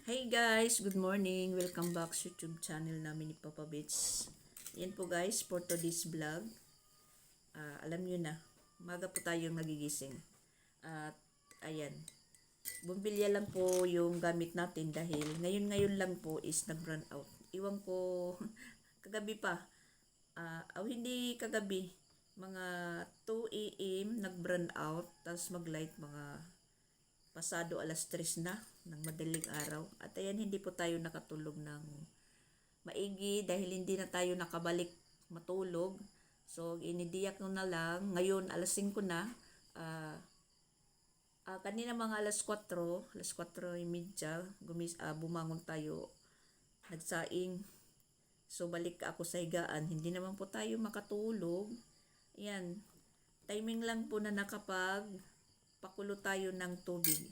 Hey guys, good morning. Welcome back sa YouTube channel namin ni Papa Bits. Yan po guys, for today's vlog. Alam nyo na, maga po tayong nagigising. At ayan, bumbilya lang po yung gamit natin dahil ngayon lang po is nag-run out. Iwan ko kagabi pa. Hindi kagabi, mga 2 a.m. nag-run out. Tapos mag-light mga pasado alas 3 na ng madaling araw. At ayan, hindi po tayo nakatulog ng maigi dahil hindi na tayo nakabalik matulog. So, inidiyak ko na lang. Ngayon, alas 5 na. Kanina mga alas 4:30, bumangon tayo. Nagsaing. So, balik ako sa higaan. Hindi naman po tayo makatulog. Ayan. Timing lang po na pakulo tayo ng tubig.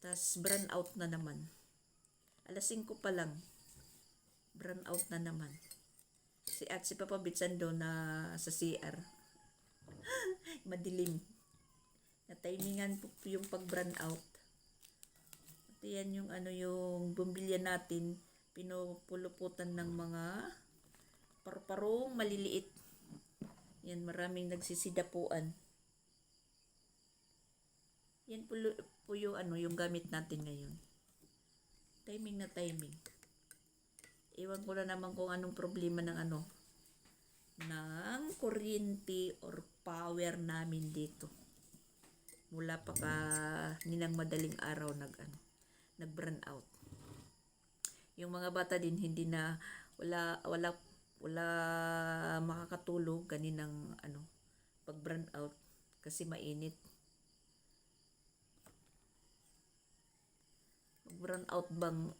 Tas brown out na naman. Alas 5 pa lang. Brown out na naman. Si Papa Bitsan doon na sa CR. Madilim. Na-timingan po yung pag-brown out. At yan yung yung bumbilya natin. Pinupuluputan ng mga parparong maliliit. Yan, maraming nagsisidapuan. Yan po yung gamit natin ngayon. Timing na timing. Iwan ko na naman kung anong problema ng ng kuryente or power namin dito. Mula pa nilang madaling araw nag-burn out. Yung mga bata din hindi na wala makakatulog kaninang pag-burn out kasi mainit. Brown out bang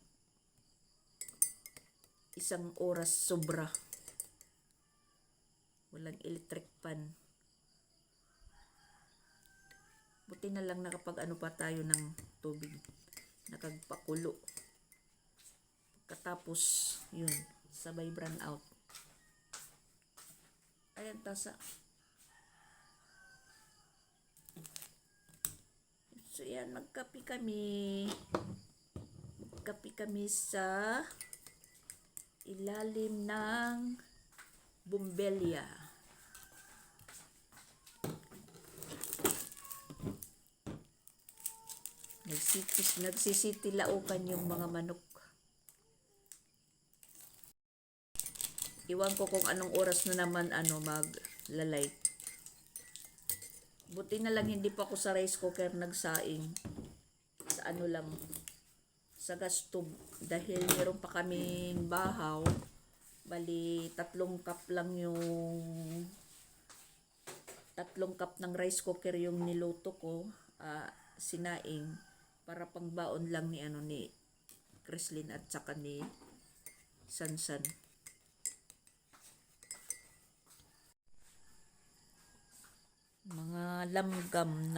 isang oras sobra. Walang electric fan. Buti na lang nakapag pa tayo ng tubig. Nakagpakulo. Katapos yun, sabay brown out. Ayan, tasa. So yan, magkape kami sa ilalim ng bumbelya. Nagsisitilaukan yung mga manok. Iwan ko kung anong oras na naman mag-light. Buti na lang hindi pa ako sa rice cooker nagsaing. Sa lang, sa gas tube. Dahil meron pa kaming bahaw. Bali, 3 cup lang yung 3 cup ng rice cooker yung niluto ko. Sinaing. Para pangbaon lang ni Kreslin at saka ni Sansan. Mga lamgam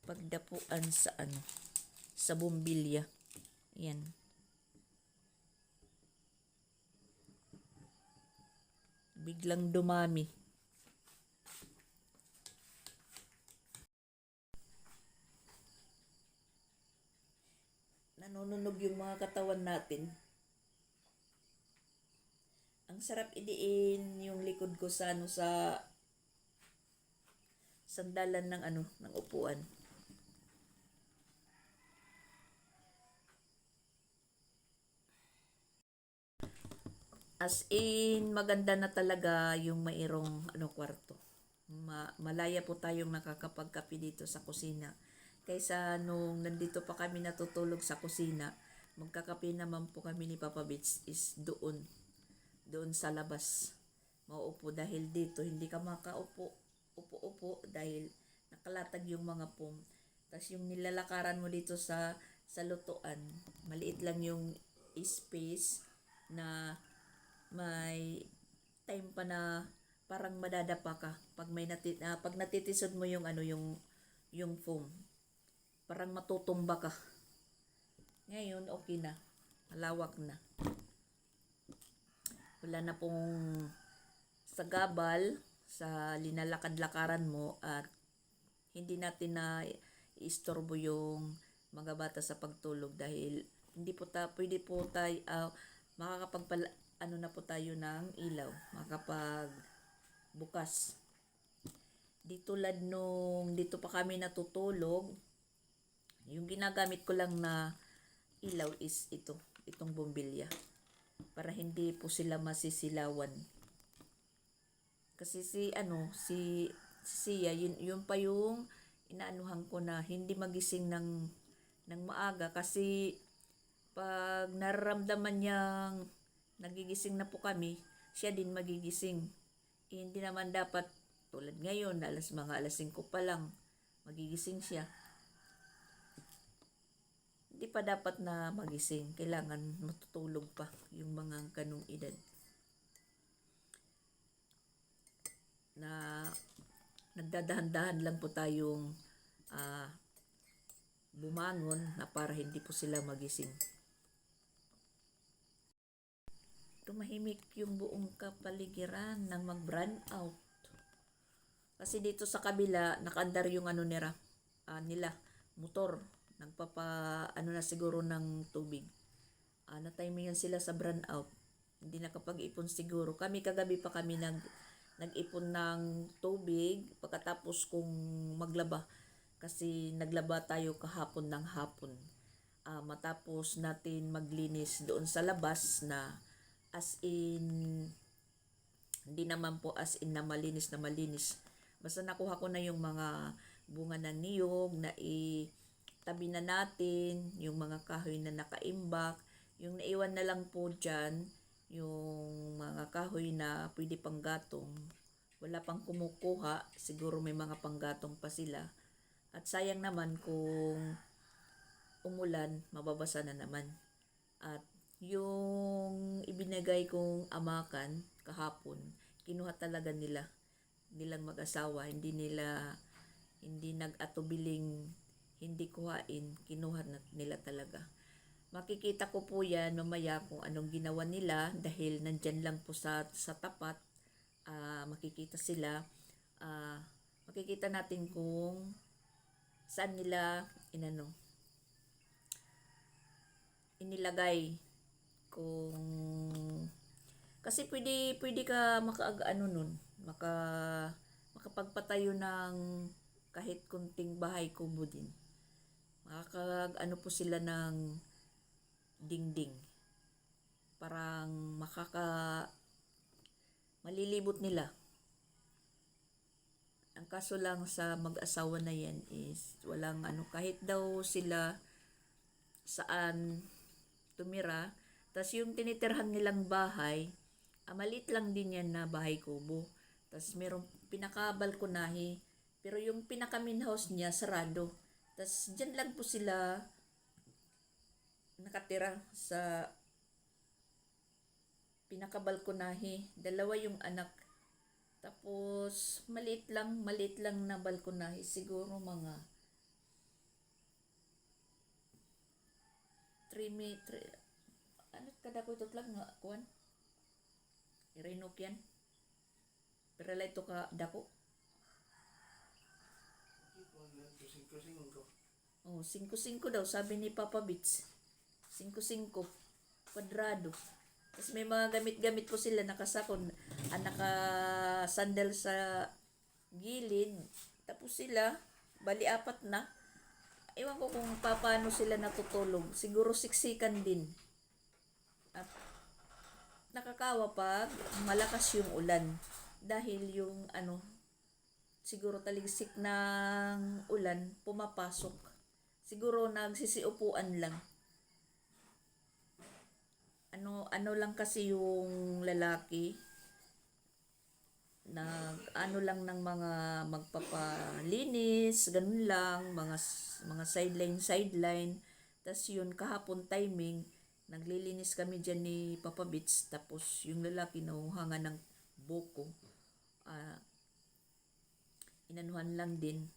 pagdapuan sa bumbilya. Yan. Biglang dumami. Nanununog yung mga katawan natin. Ang sarap idiin yung likod ko sa sandalan ng upuan. As in, maganda na talaga yung mayroong kwarto. Malaya po tayong nakakapagkape dito sa kusina. Kaysa nung nandito pa kami natutulog sa kusina, magkakape naman po kami ni Papa Bits is doon sa labas. Mauupo dahil dito hindi ka upo dahil nakalatag yung mga pum. Tapos yung nilalakaran mo dito sa lutuan, maliit lang yung space na may time pa na parang madadapa ka pag pag natitisod mo yung yung foam. Parang matutumba ka. Ngayon okay na. Malawak na. Wala na pong sagabal sa linalakad-lakaran mo at hindi natin na istorbo yung mga bata sa pagtulog dahil hindi po pwede po tayo ano na po tayo ng ilaw, makapag bukas. Di tulad nung dito pa kami natutulog, yung ginagamit ko lang na ilaw is itong bombilya para hindi po sila masisilawan. Kasi si Sia, yun pa yung inaanuhan ko na hindi magising ng maaga kasi pag nararamdaman niyang nagigising na po kami, siya din magigising. Hindi naman dapat tulad ngayon, alas 5 pa lang, magigising siya. Hindi pa dapat na magising. Kailangan matutulog pa yung mga ganung edad. Na nagdadahan-dahan lang po tayong bumangon na para hindi po sila magising. Tumahimik yung buong kapaligiran nang mag-brown out. Kasi dito sa kabila, nakaandar yung nila, motor. Na siguro ng tubig. Na-timingan sila sa brown out. Hindi nakapag-ipon siguro. Kami kagabi pa kami nag-ipon ng tubig pagkatapos kong maglaba. Kasi naglaba tayo kahapon ng hapon. Matapos natin maglinis doon sa labas na as in, hindi naman po as in na malinis. Basta nakuha ko na yung mga bunga ng niyog na tabi na natin, yung mga kahoy na nakaimbak, yung naiwan na lang po dyan, yung mga kahoy na pwede pang gatong, wala pang kumukuha, siguro may mga panggatong pa sila. At sayang naman kung umulan, mababasa na naman. At yung ibinigay kong amakan kahapon, kinuha talaga nilang mag-asawa, hindi nag-atubiling hindi kuhain, kinuha nila talaga. Makikita ko po yan mamaya kung anong ginawa nila dahil nandyan lang po sa tapat. Makikita sila. Makikita natin kung saan nila inilagay. Kasi pwede ka makapagpatayo ng kahit kunting bahay kubo din. Po sila ng dingding. Parang malilibot nila. Ang kaso lang sa mag-asawa na yan is walang kahit daw sila saan tumira. Tas yung tinitirhan nilang bahay, maliit lang din yan na bahay kubo. Tas merong pinaka-balkonahe. Pero yung pinaka-main house niya, sarado. Tas dyan lang po sila nakatira sa pinaka-balkonahe. 2 yung anak. Tapos maliit lang na balkonahe. Siguro mga 3 meter. Kada ko ito lang nga, kuwan. I-renok yan. Pero la ito ka dako. 5-5 daw, sabi ni Papa Bits. 5-5. Kwadrado. Tapos may mga gamit-gamit po sila nakasakon. Naka-sandal sa gilid. Tapos sila, bali 4 na. Ewan ko kung paano sila natutulog. Siguro siksikan din. At nakakawa pag malakas yung ulan. Dahil yung siguro taligsik ng ulan, pumapasok. Siguro nagsisiupuan lang. Lang kasi yung lalaki, lang ng mga magpapalinis, ganun lang, mga sideline. Tas yun, kahapon timing, naglilinis kami dyan ni Papa Bits, tapos yung lalaki nahuhanga ng buko. Inanuhan lang din,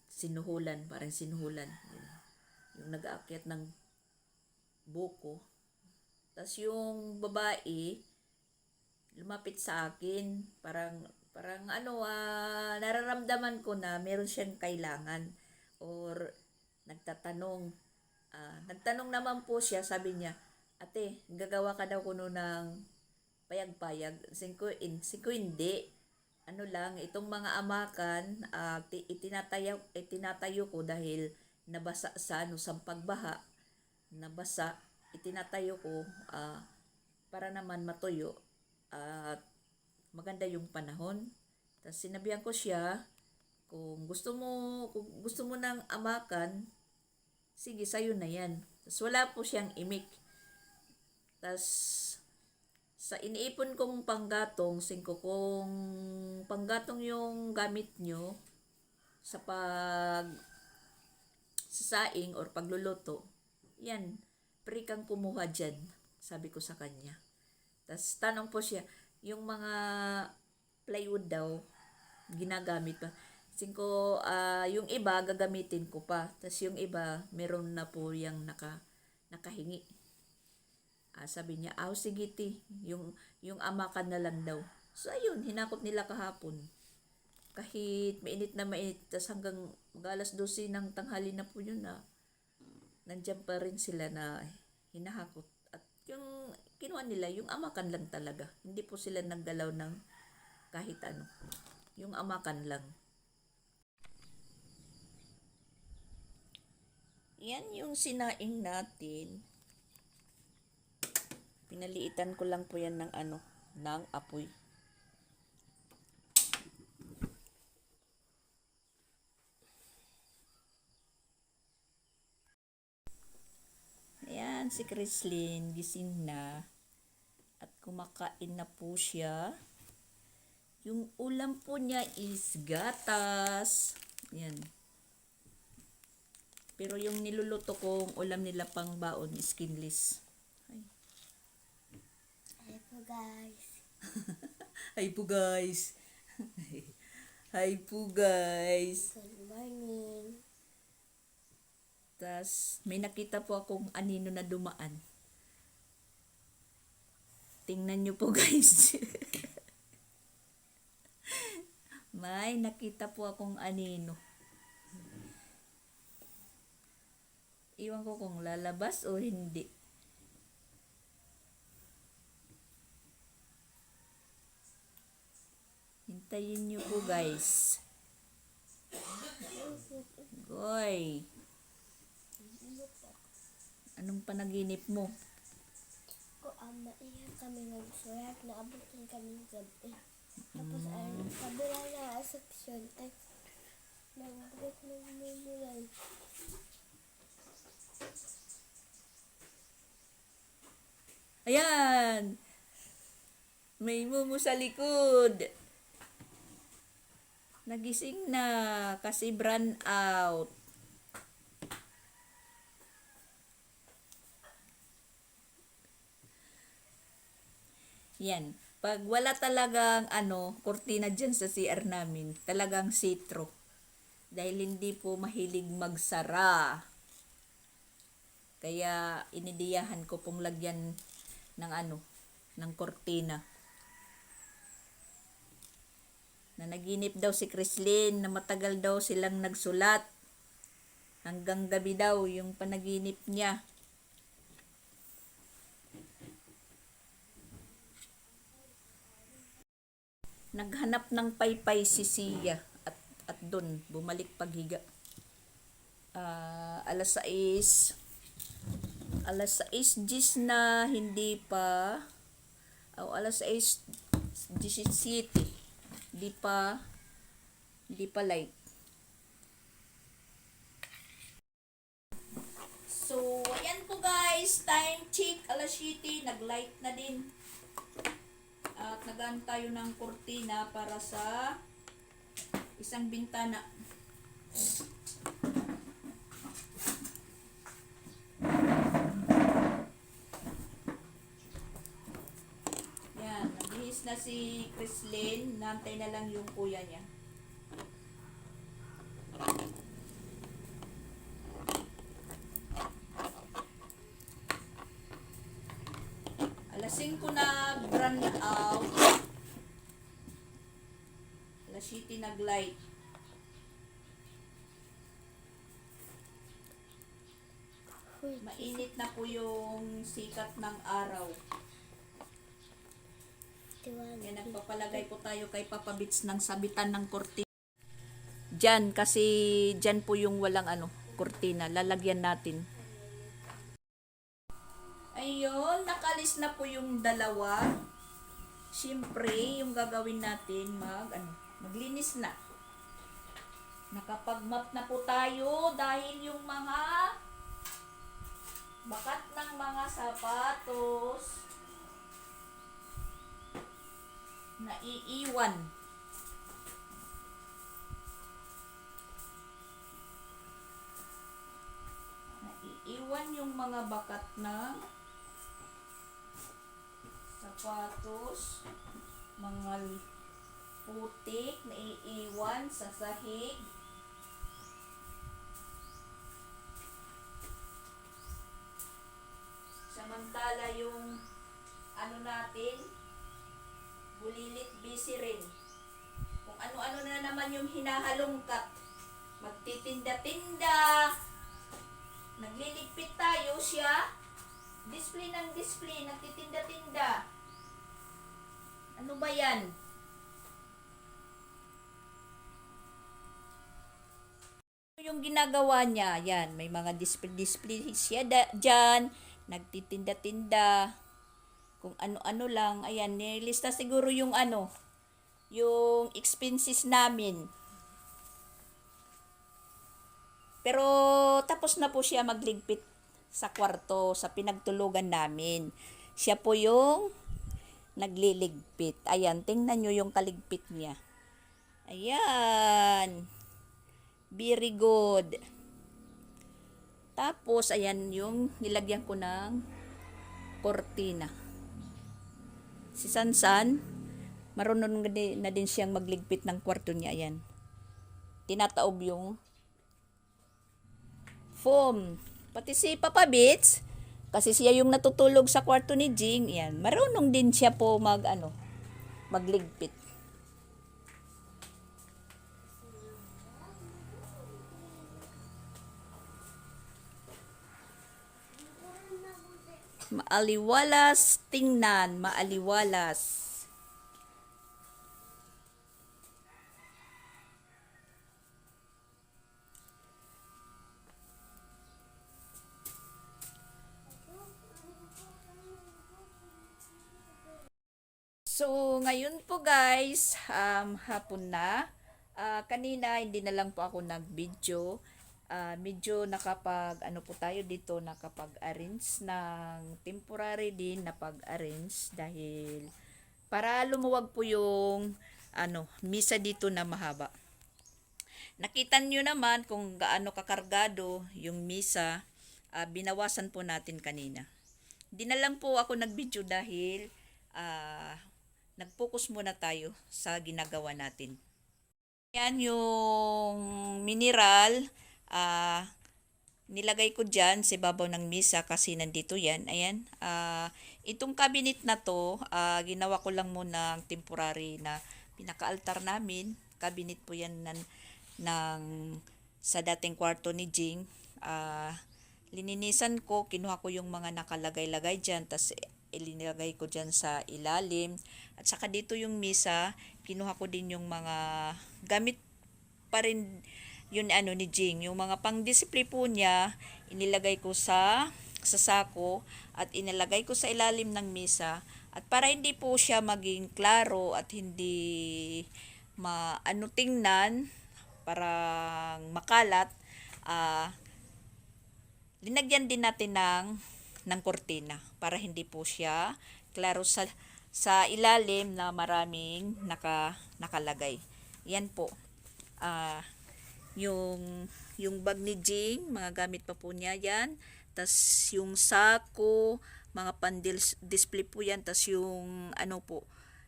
parang sinuhulan. Yung nag-aakyat ng buko. Tas yung babae, lumapit sa akin, parang nararamdaman ko na meron siyang kailangan or nagtatanong, Nagtanong naman po siya, sabi niya, ate, gagawa ka daw kuno ng payag-payag. Singko hindi. Ano lang, itong mga amakan, itinatayo ko dahil nabasa sa sa pagbaha, nabasa, itinatayo ko para naman matuyo at maganda yung panahon. Tapos sinabihan ko siya, kung gusto mo ng amakan, sige, sa'yo na yan. Tapos wala po siyang imik. Tapos sa iniipon kong panggatong, kung panggatong yung gamit nyo sa sasaing or pagluluto, yan, free kang kumuha dyan, sabi ko sa kanya. Tapos tanong po siya, yung mga plywood daw, ginagamit pa. Yung iba, gagamitin ko pa. Tapos yung iba, meron na po yung nakahingi. Sabi niya, sige ti, yung amakan na lang daw. So ayun, hinakot nila kahapon. Kahit mainit na mainit, tas hanggang mag-alas 12 ng tanghali na po yun nandiyan pa rin sila na hinahakot. At yung kinuha nila, yung amakan lang talaga. Hindi po sila naggalaw ng kahit ano. Yung amakan lang. Yan yung sinaing natin. Pinaliitan ko lang po yan ng apoy. Ayan, si Chrislyn, gising na. At kumakain na po siya. Yung ulam po niya is gatas. Yan. Pero yung niluluto kong ulam nila pang baon is skinless. Hi po guys. Hi po guys. Hi po guys. Good morning. Tas may nakita po akong anino na dumaan. Tingnan nyo po guys. May nakita po akong anino. Iwan ko kung lalabas o hindi. Hintayin nyo po guys. Goy. Anong panaginip mo? Iyan kami nagsulat, naabutin kami ng gabi. Tapos kabila na section, nagbuot ng mumulan. Ayan! May mumu sa likod. Nagising na kasi brand out. Yan. Pag wala talagang kurtina dyan sa CR namin, talagang sitro. Dahil hindi po mahilig magsara. Kaya inidiyahan ko pong lagyan ng kurtina. Nanaginip daw si Chrislyn na matagal daw silang nagsulat. Hanggang gabi daw yung panaginip niya. Naghanap ng paypay si Sia at doon bumalik paghiga. Alas 6 na hindi pa alas 6:17 hindi pa light. So ayan po guys, time check alas 7, nag-light na din. At nagaan tayo ng kurtina para sa isang bintana. Yan, nabihis na si Chrislyn. Nantay na lang yung kuya niya. Alas 5 na brand out. Alas 7 nag-light. Wait. Mainit na po yung sikat ng araw. Kaya nagpapalagay po tayo kay Papa Bits ng sabitan ng kurtina. Diyan, kasi diyan po yung walang kurtina. Lalagyan natin. Ayun, nakalis na po yung dalawa. Siyempre, yung gagawin natin, maglinis na. Nakapag-map na po tayo dahil yung mga bakat ng mga sapatos naiiwan. Naiiwan yung mga bakat ng sapatos, mga putik naiiwan sa sahig. Samantala yung natin, bulilit busy rin. Kung ano-ano na naman yung hinahalongkat. Magtitinda-tinda. Nagliligpit tayo siya. Display ng display. Nagtitinda-tinda. Ano ba yan? Yung ginagawa niya, yan, may mga display siya dyan, nagtitinda-tinda, kung ano-ano lang, ayan, nilista siguro yung yung expenses namin. Pero tapos na po siya magligpit sa kwarto, sa pinagtulugan namin. Siya po yung nagliligpit. Ayan, tingnan nyo yung kaligpit niya. Ayan. Very good. Tapos, ayan yung nilagyan ko ng kortina. Si Sansan, marunong na din siyang magligpit ng kwarto niya. Ayan. Tinataob yung foam. Pati si Papa Bits, kasi siya yung natutulog sa kwarto ni Jing. Ayan. Marunong din siya po magligpit. Maaliwalas tingnan, maaliwalas. So, ngayon po guys, hapon na. Kanina hindi na lang po ako nag-video. Medyo po tayo dito, nakapag-arrange ng temporary din na pag-arrange dahil para lumuwag po yung misa dito na mahaba. Nakita nyo naman kung gaano kakargado yung misa, binawasan po natin kanina. Di na lang po ako nag-video dahil nag-focus muna tayo sa ginagawa natin. Yan yung mineral, nilagay ko dyan sa babaw ng misa kasi nandito yan. Ayan, itong cabinet na to, ginawa ko lang muna ng temporary na pinaka-altar namin. Cabinet po yan sa dating kwarto ni Jing. Lininisan ko, kinuha ko yung mga nakalagay-lagay dyan, tas ilinagay ko dyan sa ilalim. At saka dito yung misa, kinuha ko din yung mga gamit pa rin yun ni Jing. Yung mga pang-display po niya, inilagay ko sa sako at inilagay ko sa ilalim ng misa. At para hindi po siya maging klaro at hindi tingnan, parang makalat, linagyan din natin ng kortina para hindi po siya klaro sa ilalim na maraming nakalagay. Yan po. Yung bag ni Jing, mga gamit pa po niya yan. Tas yung sako, mga pan-display po yan. Tas yung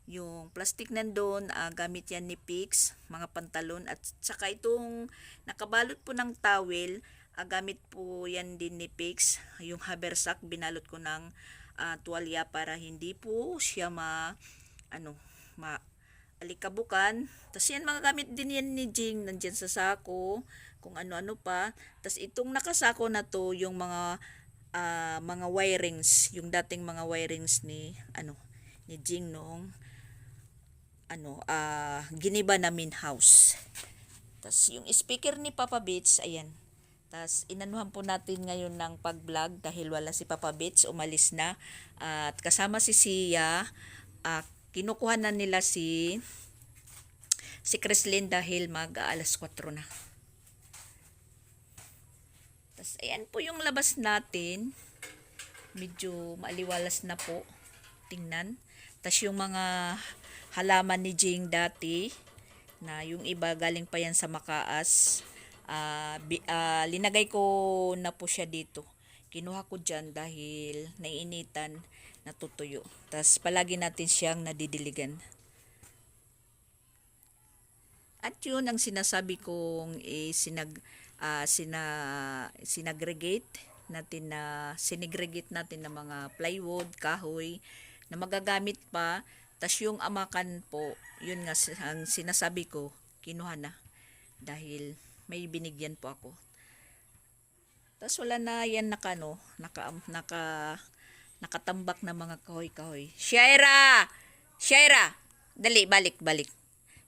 yung plastic nandun, gamit yan ni Pix, mga pantalon. At saka itong nakabalot po ng towel, gamit po yan din ni Pix. Yung haversack, binalot ko ng tuwalya para hindi po siya alikabukan. Tapos yan, mga gamit din yan ni Jing, nandyan sa sako, kung ano-ano pa. Tapos itong nakasako na to, yung mga mga wirings, yung dating mga wirings ni Jing noong giniba namin house. Tas yung speaker ni Papa Beats, ayan. Tas inanuhan po natin ngayon ng pag-vlog dahil wala si Papa Beats, umalis na. At kasama si Sia, kinukuha na nila si Chrislyn dahil mag-alas 4 na. Tas ayan po yung labas natin. Medyo maaliwalas na po tingnan. Tas yung mga halaman ni Jing dati na yung iba galing pa yan sa Makaas, linagay ko na po siya dito. Kinuha ko dyan dahil naiinitan, natutuyo. Tas palagi natin siyang nadidiligan. At yun ang sinasabi kong sinagregate natin sinigregate natin ng mga plywood, kahoy na magagamit pa. Tas yung amakan po, yun nga ang sinasabi ko, kinuha na dahil may binigyan po ako. Tas wala na yan nakatambak na mga kahoy-kahoy. Shaira! Shaira! Dali, balik.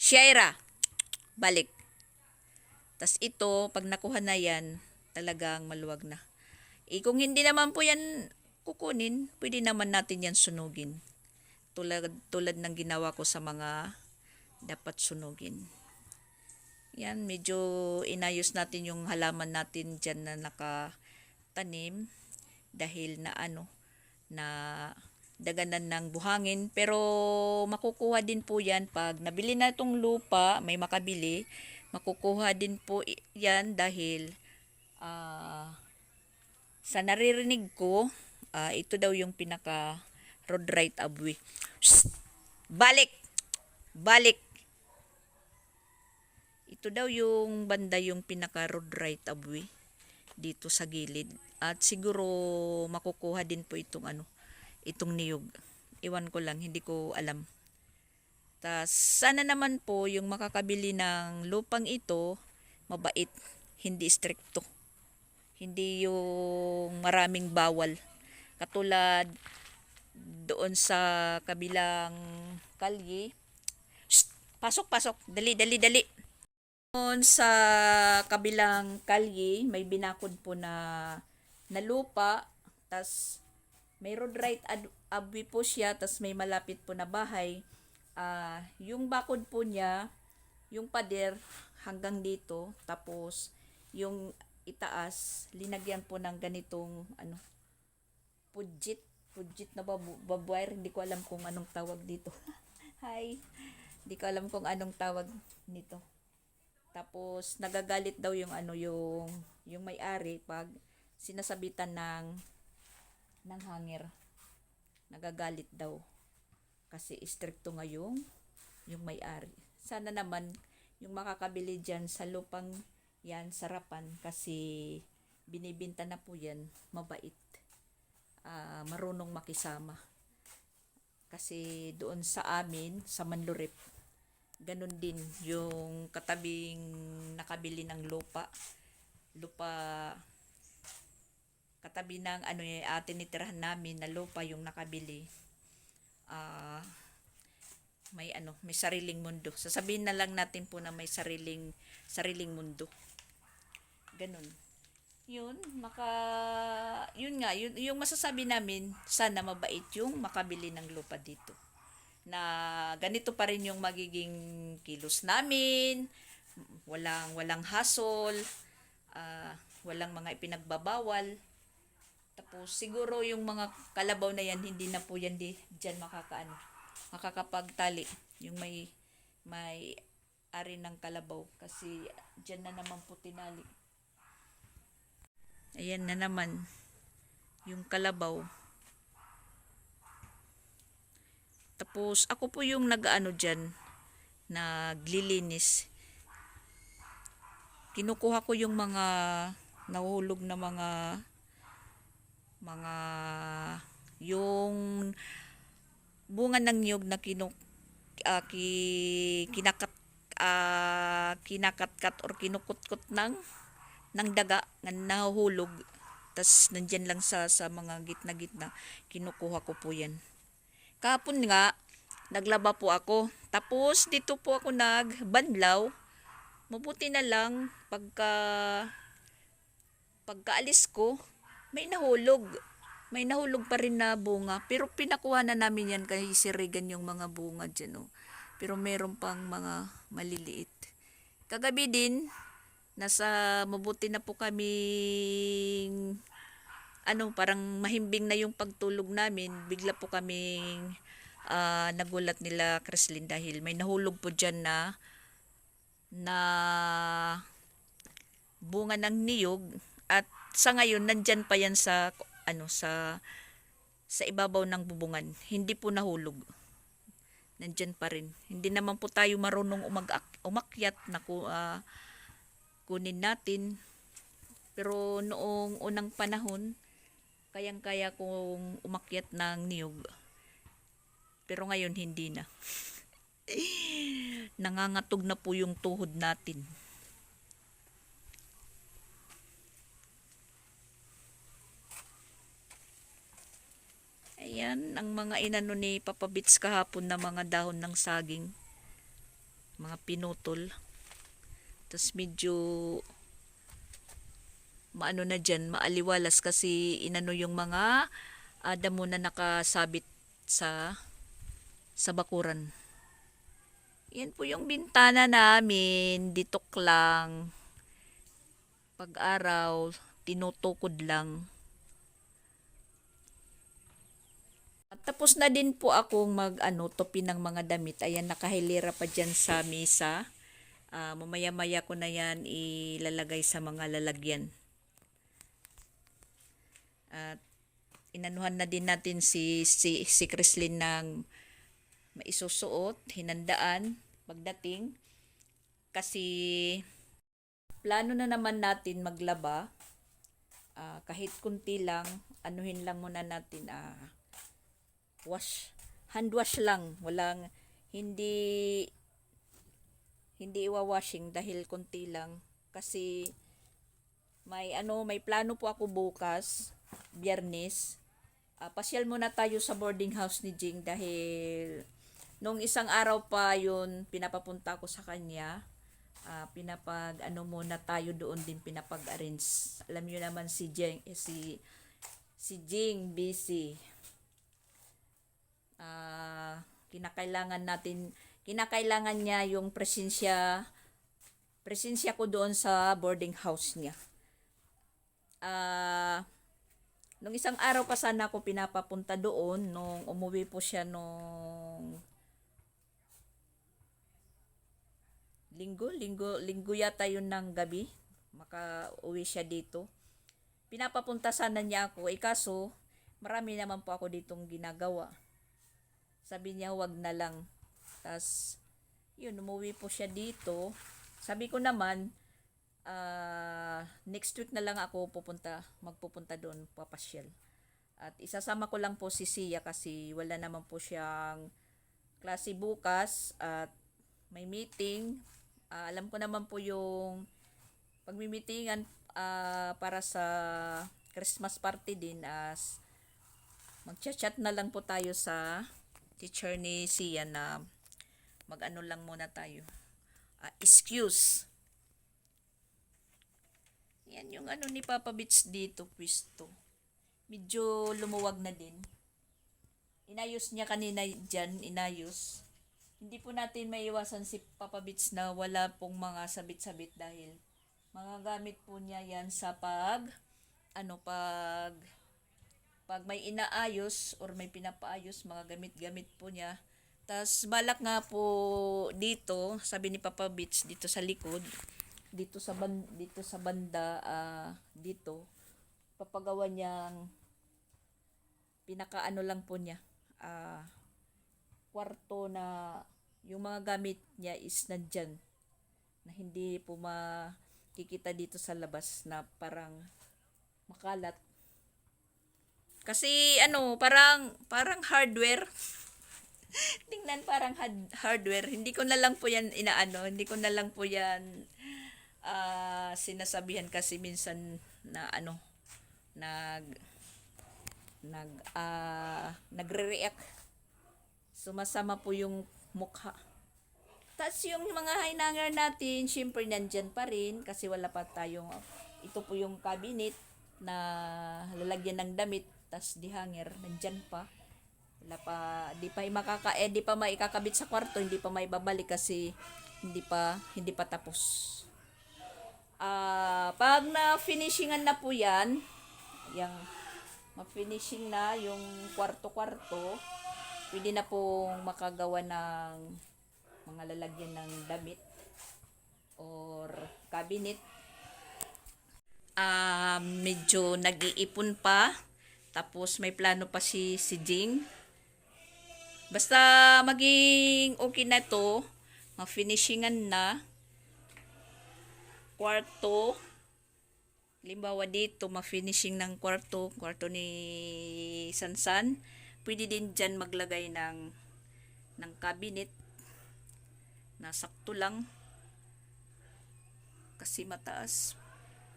Shaira! Balik. Tas ito, pag nakuha na yan, talagang maluwag na. Kung hindi naman po yan kukunin, pwede naman natin yan sunugin. Tulad ng ginawa ko sa mga dapat sunugin. Yan, medyo inayos natin yung halaman natin dyan na nakatanim dahil na daganan ng buhangin. Pero makukuha din po yan pag nabili na itong lupa, may makabili, makukuha din po yan dahil sa naririnig ko, ito daw yung pinaka road right of way. Balik! Ito daw yung banda yung pinaka road right of way dito sa gilid. At siguro makukuha din po itong niyog. Iwan ko lang, hindi ko alam. Tas sana naman po yung makakabili ng lupang ito, mabait, hindi stricto. Hindi yung maraming bawal. Katulad doon sa kabilang kalye. Pasok. Dali. Doon sa kabilang kalye, may binakod po na lupa. Tas may road right of way po siya. Tas may malapit po na bahay. Yung bakod po niya, yung pader hanggang dito. Tapos yung itaas, linagyan po ng ganitong pudjit na babuwire. Hindi ko alam kung anong tawag dito. Hi. Hindi ko alam kung anong tawag nito. Tapos nagagalit daw yung yung may-ari pag sinasabitan ng hanger. Nagagalit daw kasi istrikto nga yung may-ari. Sana naman yung makakabili diyan sa lupang yan, sarapan, kasi binibinta na po yan, mabait, marunong makisama. Kasi doon sa amin, sa Manlurip, ganun din yung katabing nakabili ng lupa, katabi ng tinitirahan namin na lupa yung nakabili. May sariling mundo. Sasabihin na lang natin po na may sariling mundo. Ganun. Yun yung masasabi namin, sana mabait yung makabili ng lupa dito. Na ganito pa rin yung magiging kilos namin, walang hassle, walang mga ipinagbabawal. Tapos siguro yung mga kalabaw na yan, hindi na po yan diyan makakapagtali. Yung may ari ng kalabaw kasi diyan na naman po tinali. Ayan na naman yung kalabaw. Tapos ako po yung diyan, naglilinis. Kinukuha ko yung mga nahuhulog na mga yung bunga ng niyog na kinakatkat or kinukutkot ng daga na nahuhulog. Tas nandyan lang sa mga gitna-gitna, kinukuha ko po yan. Kahapon nga, naglaba po ako. Tapos dito po ako nagbanlaw. Mabuti na lang pagkaalis ko, may nahulog. May nahulog pa rin na bunga. Pero pinakuha na namin yan kay si Regan yung mga bunga dyan. Oh. Pero meron pang mga maliliit. Kagabi din, mabuti na po kaming parang mahimbing na yung pagtulog namin. Bigla po kaming nagulat nila Kreslin dahil may nahulog po dyan na bunga ng niyog at sa ngayon nandyan pa yan sa ibabaw ng bubungan. Hindi po nahulog. Nandyan pa rin. Hindi naman po tayo marunong umakyat na kunin natin. Pero noong unang panahon, kayang-kaya kong umakyat ng niyog. Pero ngayon hindi na. Nangangatog na po yung tuhod natin. Ayan, ang mga inano ni Papa Bits kahapon na mga dahon ng saging. Mga pinutol. Tapos medyo maano na dyan, maaliwalas kasi inano yung mga damo na nakasabit sa bakuran. Yan po yung bintana namin, ditok lang. Pag-araw, tinutukod lang. At tapos na din po akong tupi ng mga damit. Ayan, nakahilera pa dyan sa mesa. Mamaya-maya ko na yan ilalagay sa mga lalagyan. At inanuhan na din natin si Kreslin ng maisusuot, hinandaan, pagdating. Kasi plano na naman natin maglaba. Kahit kunti lang, anuhin lang muna natin, hand wash lang. Walang, hindi iwa-washing dahil kunti lang. Kasi may plano po ako bukas, Biyernes. Pasyal muna tayo sa boarding house ni Jing dahil nung isang araw pa yun, pinapapunta ko sa kanya. Muna tayo doon din pinapag-arrange. Alam niyo naman si Jing, si Jing busy. Kinakailangan niya yung presensya ko doon sa boarding house niya. Nung isang araw pa sana ako pinapapunta doon nung umuwi po siya nung linggo yata yun ng gabi. Makauwi siya dito. Pinapapunta sana niya ako. Kaso, marami naman po ako ditong ginagawa. Sabi niya, wag na lang. Tas, yun, umuwi po siya dito. Sabi ko naman, next week na lang ako magpupunta doon, papasyal. At isasama ko lang po si Sia kasi wala naman po siyang klase bukas at may meeting. Alam ko naman po yung pagmi-meetingan para sa Christmas party din as mag-chat na lang po tayo sa teacher ni Sia na mag-ano lang muna tayo. Excuse. Yan yung ni Papa Bits dito, pwesto. Medyo lumuwag na din. Inayos niya kanina dyan, Hindi po natin maiwasan si Papa Bits na wala pong mga sabit-sabit dahil mga gamit po niya yan sa pag may inaayos or may pinapaayos, mga gamit-gamit po niya. Tas balak nga po dito, sabi ni Papa Bits, dito sa likod, dito sa banda, dito, papagawa niyang pinakaano lang po niya, kwarto na yung mga gamit niya is nandyan na hindi po makikita dito sa labas na parang makalat kasi parang hardware. Tingnan parang hardware. Hindi ko na lang po yan sinasabihan kasi minsan na nagre-react. Sumasama po yung mukha. Tapos yung mga hanger natin, syempre nandyan pa rin kasi wala pa tayong, ito po yung cabinet na lalagyan ng damit, tapos di hanger, nandyan pa. Wala pa, di pa maikakabit sa kwarto, hindi pa maibabalik kasi hindi pa tapos. Pag na-finishingan na po yan, ma-finishing na yung kwarto-kwarto, pwede na pong makagawa ng mga lalagyan ng damit or cabinet. Medyo nag-iipon pa, tapos may plano pa si Jing. Basta maging okay na to, ma-finishingan na kwarto. Limbawa dito, ma-finishing ng kwarto ni Sansan. Pwede din dyan maglagay ng cabinet na sakto lang kasi mataas.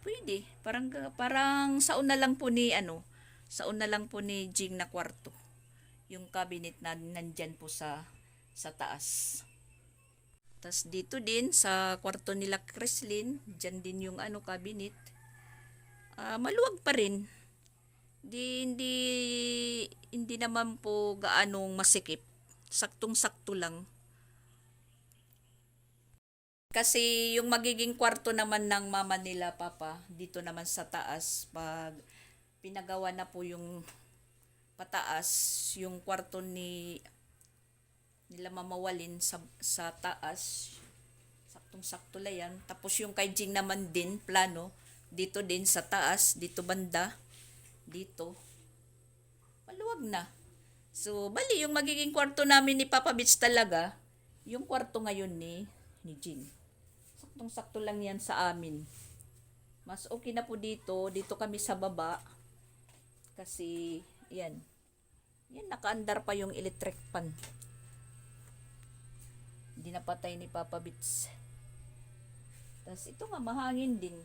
Pwede, parang saon na lang po ni Jing na kwarto. Yung cabinet na nandyan po sa taas. Tas dito din sa kwarto nila Kreslin, dyan din yung cabinet. Maluwag pa rin. Hindi naman po gaanong masikip. Saktong-sakto lang. Kasi yung magiging kwarto naman ng mama nila, papa, dito naman sa taas, pag pinagawa na po yung pataas, yung kwarto nila mamawalin sa taas, saktong-sakto lang yan. Tapos yung kay Jing naman din, plano, dito din sa taas, dito banda, dito, maluwag na. So, bali, yung magiging kwarto namin ni Papa Beach talaga, yung kwarto ngayon ni Jing. Saktong-sakto lang yan sa amin. Mas okay na po dito kami sa baba, kasi, yan, nakaandar pa yung electric pan. Hindi napatay ni Papa Beach. Tapos ito nga, mahangin din.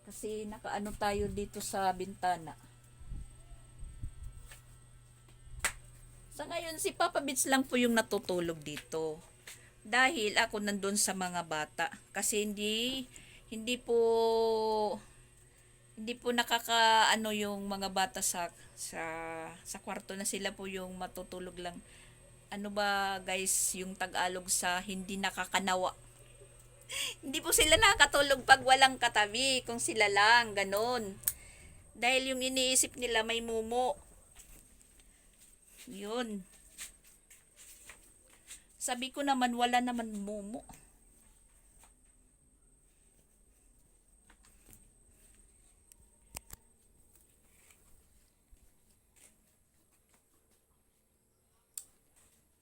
Kasi nakaano tayo dito sa bintana. Sa ngayon, si Papa Beach lang po yung natutulog dito. Dahil ako nandun sa mga bata. Kasi hindi po nakakaano yung mga bata sa kwarto na, sila po yung matutulog lang. Ano ba guys, yung Tagalog sa hindi nakakanawa. Hindi po sila nakakatulog pag walang katabi, kung sila lang, ganon. Dahil yung iniisip nila may mumo. Yun. Sabi ko naman, wala naman mumo.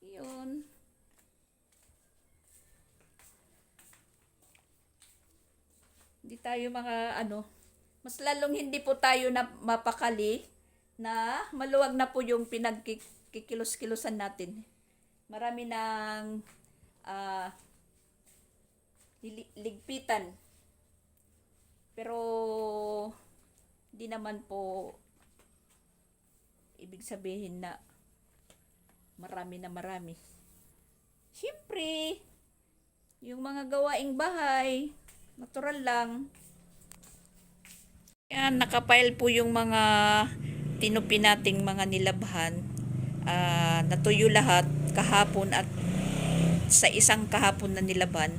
Yun. Hindi tayo mas lalong hindi po tayo na mapakali na maluwag na po yung pinagkikilos-kilosan natin. Marami ng ligpitan. Pero di naman po ibig sabihin na marami. Siyempre, yung mga gawaing bahay, natural lang. Yan, nakapile po yung mga tinupi nating mga nilabhan. Natuyo lahat kahapon at sa isang kahapon na nilabhan.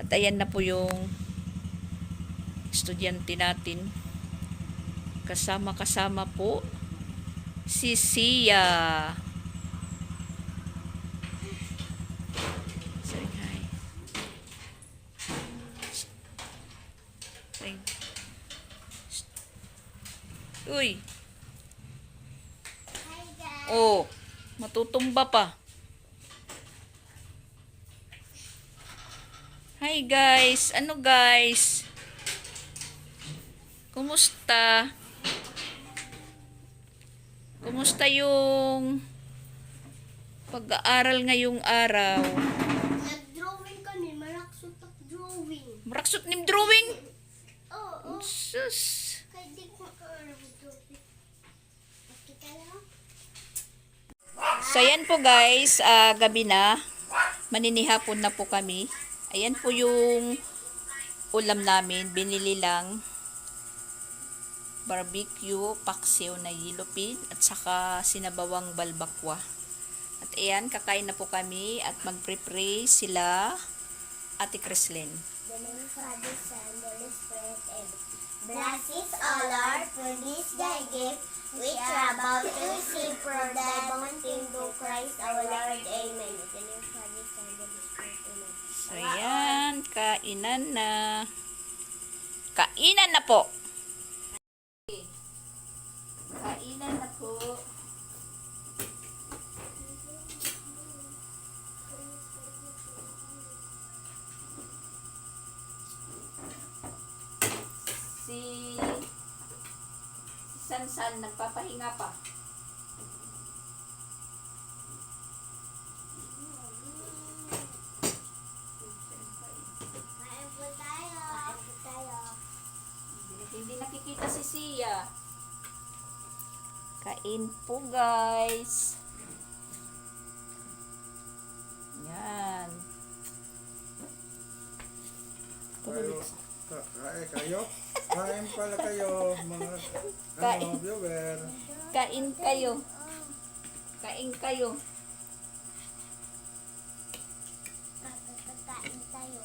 At ayan na po yung estudyante natin. Kasama po si Sia. Say hi. Uy. Hi guys. Oh, matutumba pa. Hi guys. Ano guys? Kumusta? Kumusta yung pag-aaral ngayong araw? Nag-drawing kami, maraksot ang drawing. Maraksot nim drawing? Oo. Sus. Kaya di ko makaarap So, ayan po guys, gabi na. Maninihapon na po kami. Ayan po yung ulam namin. Binili lang barbecue, paksiw na yilupin, at saka sinabawang balbakwa. At ayan, kakain na po kami at mag-pray sila Ate Creslin. The name of Father, Son, the Holy Spirit, and bless us, O Lord, for this thy gift, which are about to receive from thy bounty through Christ our Lord. Amen. In the name of Father, Son, the Holy Spirit, Amen. So ayan, kainan na. Kainan na po. Kainan na po. Si Sansan nagpapahinga pa. Kain po tayo. Kain po tayo. Hindi nakikita si Sia. Kain po guys. Yan. Kayo? Kain pala kayo, mga Kain. viewer. Kain kayo. Kain kayo. Kakakain tayo.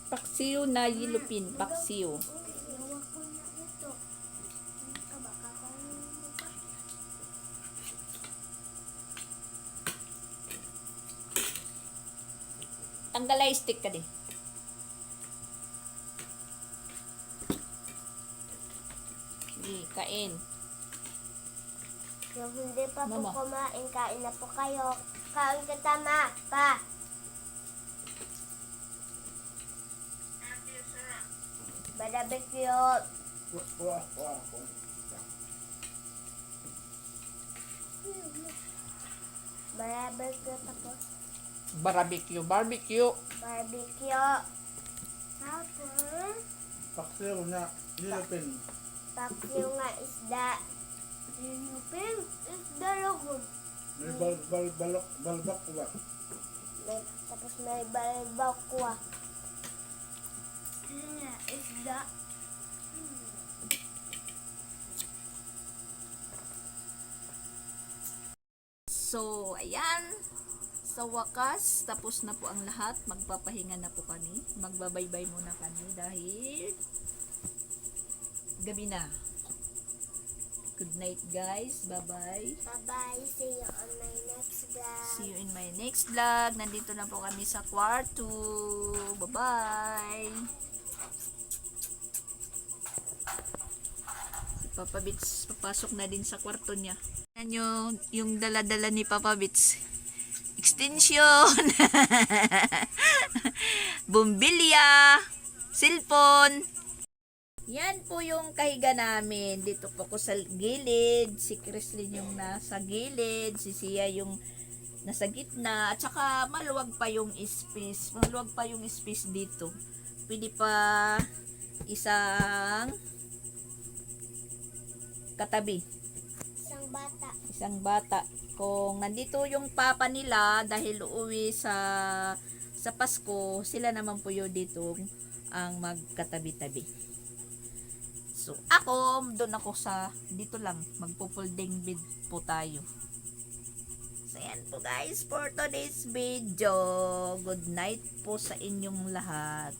Paksiw na yilupin. Paksiw. Iwan ko na ito. Baka kakain mo pa. Tanggalay stick ka di. Sige, kain. Kung hindi pa po Mama. kumain, kain na po kayo. Kain ka tama pa. Barbecue. Wah, wah. Barbecue tapos. Barbecue. Barbecue. Barbecue. Tapos. Paksiw na, nilapin. Paksiw nga isda. Sinupin. Isda lagod. May balbak ba? Tapos may balbakwa. Isda. So, ayan. Sa wakas, tapos na po ang lahat. Magpapahinga na po kami. Magbabaybay muna kami dahil gabi na. Good night guys. Bye-bye. Bye-bye. See you on my next vlog. See you in my next vlog. Nandito na po kami sa kwarto. Bye-bye. Si Papa Bits, papasok na din sa kwarto niya. Yan yung dala-dala ni Papa Bits. Extension. Bumbilya. Cellphone. Yan po yung kahiga namin. Dito po ko sa gilid. Si Creslin yung nasa gilid. Si Sia yung nasa gitna. At saka maluwag pa yung space. Maluwag pa yung space dito. Pwede pa isang katabi. Isang bata. Isang bata. Kung nandito yung papa nila dahil uuwi sa Pasko, sila naman po yun dito ang magkatabi-tabi. So, doon ako dito lang, magpo-folding bed po tayo. So, yan po guys, for today's video. Good night po sa inyong lahat.